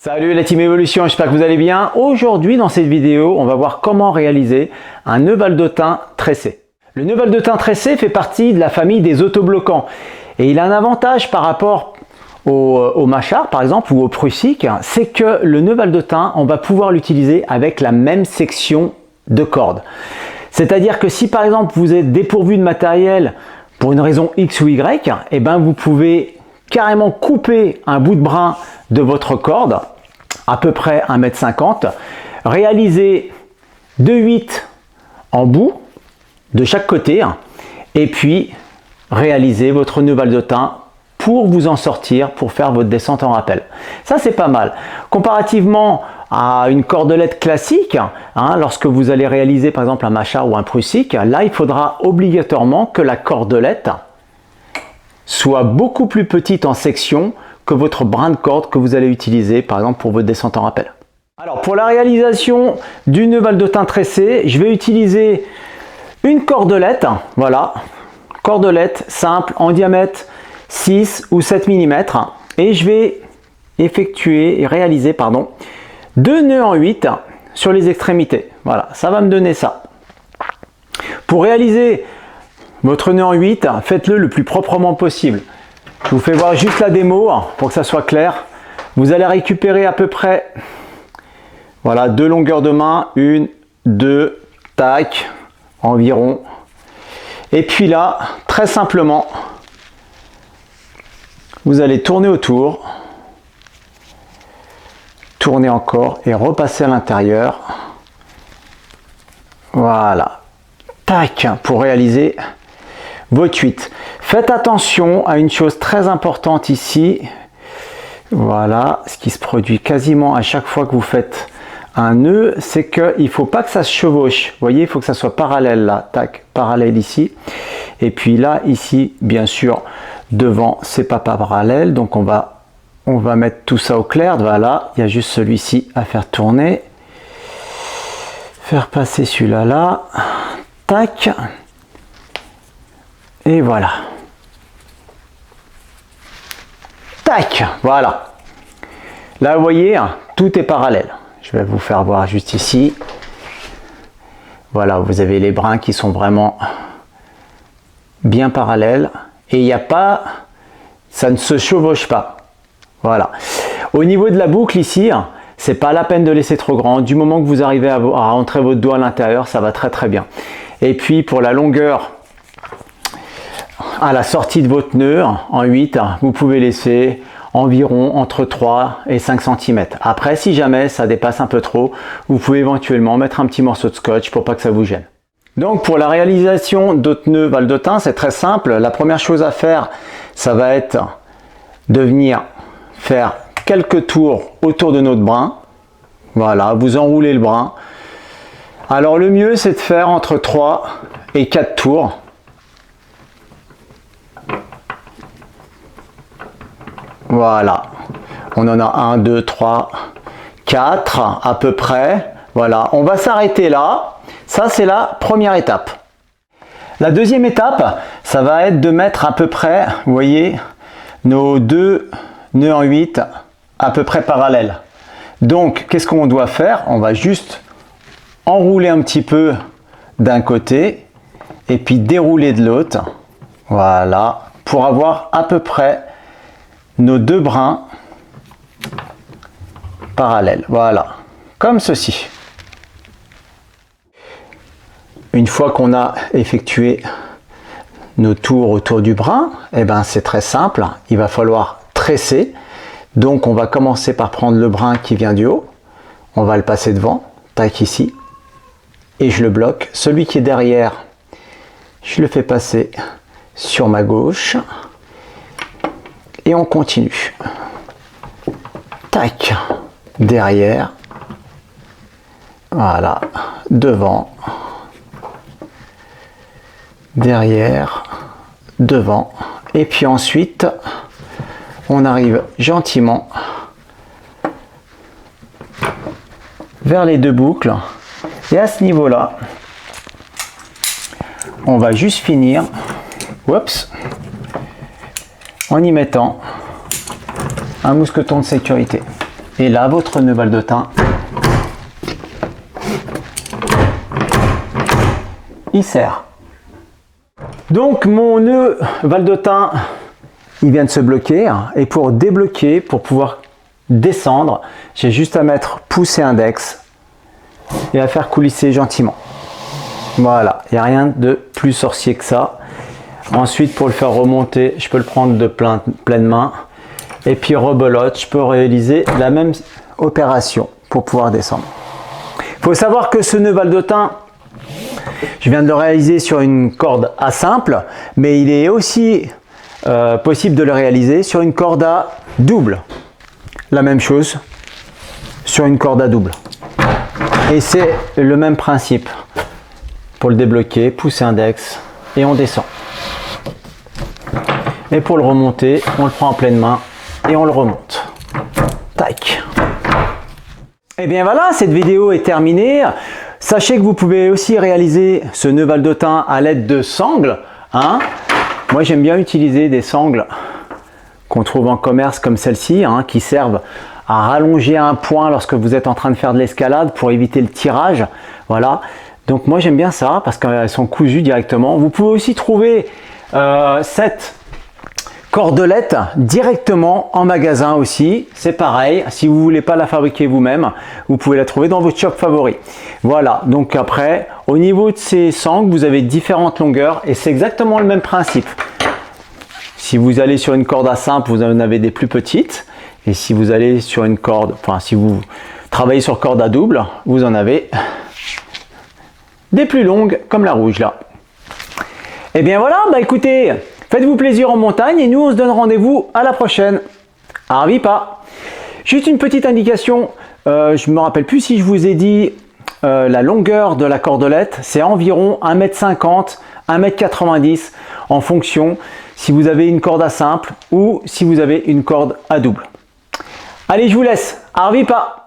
Salut la team Evolution, j'espère que vous allez bien. Aujourd'hui dans cette vidéo, on va voir comment réaliser un nœud baldotin tressé. Le nœud baldotin tressé fait partie de la famille des autobloquants et il a un avantage par rapport au mâchard par exemple ou au prussique, c'est que le nœud baldotin, on va pouvoir l'utiliser avec la même section de corde. C'est-à-dire que si par exemple vous êtes dépourvu de matériel pour une raison X ou Y, et ben vous pouvez carrément couper un bout de brin de votre corde, à peu près 1,50 m, réaliser 2,8 en bout de chaque côté, et puis réaliser votre nœud baldotin pour vous en sortir, pour faire votre descente en rappel. Ça c'est pas mal. Comparativement à une cordelette classique, lorsque vous allez réaliser par exemple un mâchard ou un prussique, là il faudra obligatoirement que la cordelette soit beaucoup plus petite en section que votre brin de corde que vous allez utiliser par exemple pour votre descente en rappel. Alors pour la réalisation du nœud baldotin tressé, je vais utiliser une cordelette, voilà, cordelette simple en diamètre 6 ou 7 mm et je vais effectuer et réaliser deux nœuds en 8 sur les extrémités. Voilà, ça va me donner ça. Pour réaliser votre nœud en 8, faites-le le plus proprement possible. Je vous fais voir juste la démo pour que ça soit clair. Vous allez récupérer à peu près voilà, deux longueurs de main, une, deux, tac, environ. Et puis là, très simplement, vous allez tourner autour, tourner encore et repasser à l'intérieur. Voilà, tac, pour réaliser votre 8. Faites attention à une chose très importante ici. Voilà, ce qui se produit quasiment à chaque fois que vous faites un nœud, c'est qu'il ne faut pas que ça se chevauche. Vous voyez, il faut que ça soit parallèle là, tac, parallèle ici. Et puis là, ici, bien sûr, devant, c'est pas parallèle. Donc on va mettre tout ça au clair. Voilà, il y a juste celui-ci à faire tourner. Faire passer celui-là là. Tac. Et voilà. Tac, voilà. Là, vous voyez, tout est parallèle. Je vais vous faire voir juste ici. Voilà, vous avez les brins qui sont vraiment bien parallèles. Et il n'y a pas, ça ne se chevauche pas. Voilà. Au niveau de la boucle ici, c'est pas la peine de laisser trop grand. Du moment que vous arrivez à rentrer votre doigt à l'intérieur, ça va très très bien. Et puis pour la longueur, à la sortie de votre nœud en 8, vous pouvez laisser environ entre 3 et 5 cm. Après, si jamais ça dépasse un peu trop, vous pouvez éventuellement mettre un petit morceau de scotch pour pas que ça vous gêne. Donc pour la réalisation d'autres nœuds baldotin, c'est très simple. La première chose à faire, ça va être de venir faire quelques tours autour de notre brin. Voilà, vous enroulez le brin. Alors le mieux, c'est de faire entre 3 et 4 tours. Voilà, on en a 1, 2, 3, 4 à peu près. Voilà, on va s'arrêter là. Ça, c'est la première étape. La deuxième étape, ça va être de mettre à peu près, vous voyez, nos deux nœuds en 8 à peu près parallèles. Donc, qu'est-ce qu'on doit faire? On va juste enrouler un petit peu d'un côté et puis dérouler de l'autre. Voilà, pour avoir à peu près nos deux brins parallèles. Voilà, comme ceci. Une fois qu'on a effectué nos tours autour du brin, eh ben c'est très simple, il va falloir tresser. Donc on va commencer par prendre le brin qui vient du haut, on va le passer devant, tac ici, et je le bloque. Celui qui est derrière, je le fais passer sur ma gauche, et on continue. Tac, derrière, voilà, devant, derrière, devant, et puis ensuite on arrive gentiment vers les deux boucles et à ce niveau là on va juste finir en y mettant un mousqueton de sécurité. Et là, votre nœud baldotin, il serre. Donc mon nœud baldotin, il vient de se bloquer. Et pour débloquer, pour pouvoir descendre, j'ai juste à mettre pouce et index et à faire coulisser gentiment. Voilà, il n'y a rien de plus sorcier que ça. Ensuite, pour le faire remonter, je peux le prendre de pleine main. Et puis rebelote, je peux réaliser la même opération pour pouvoir descendre. Il faut savoir que ce nœud baldotin, je viens de le réaliser sur une corde à simple, mais il est aussi possible de le réaliser sur une corde à double. La même chose sur une corde à double. Et c'est le même principe. Pour le débloquer, pouce index et on descend. Et pour le remonter, on le prend en pleine main et on le remonte. Tac. Et bien voilà, cette vidéo est terminée. Sachez que vous pouvez aussi réaliser ce nœud baldotin à l'aide de sangles. Moi j'aime bien utiliser des sangles qu'on trouve en commerce comme celle-ci, qui servent à rallonger un point lorsque vous êtes en train de faire de l'escalade pour éviter le tirage. Voilà. Donc moi j'aime bien ça parce qu'elles sont cousues directement. Vous pouvez aussi trouver cette cordelette directement en magasin aussi. C'est pareil, si vous ne voulez pas la fabriquer vous-même, vous pouvez la trouver dans votre shop favori. Voilà, donc après, au niveau de ces sangles, vous avez différentes longueurs et c'est exactement le même principe. Si vous allez sur une corde à simple, vous en avez des plus petites. Et si vous allez sur une corde, enfin si vous travaillez sur corde à double, vous en avez des plus longues comme la rouge là. Et bien voilà, bah écoutez, faites-vous plaisir en montagne et nous on se donne rendez-vous à la prochaine. Arvipa. Juste une petite indication, je ne me rappelle plus si je vous ai dit la longueur de la cordelette, c'est environ 1,50 m, 1,90 m en fonction si vous avez une corde à simple ou si vous avez une corde à double. Allez, je vous laisse. Arvipa.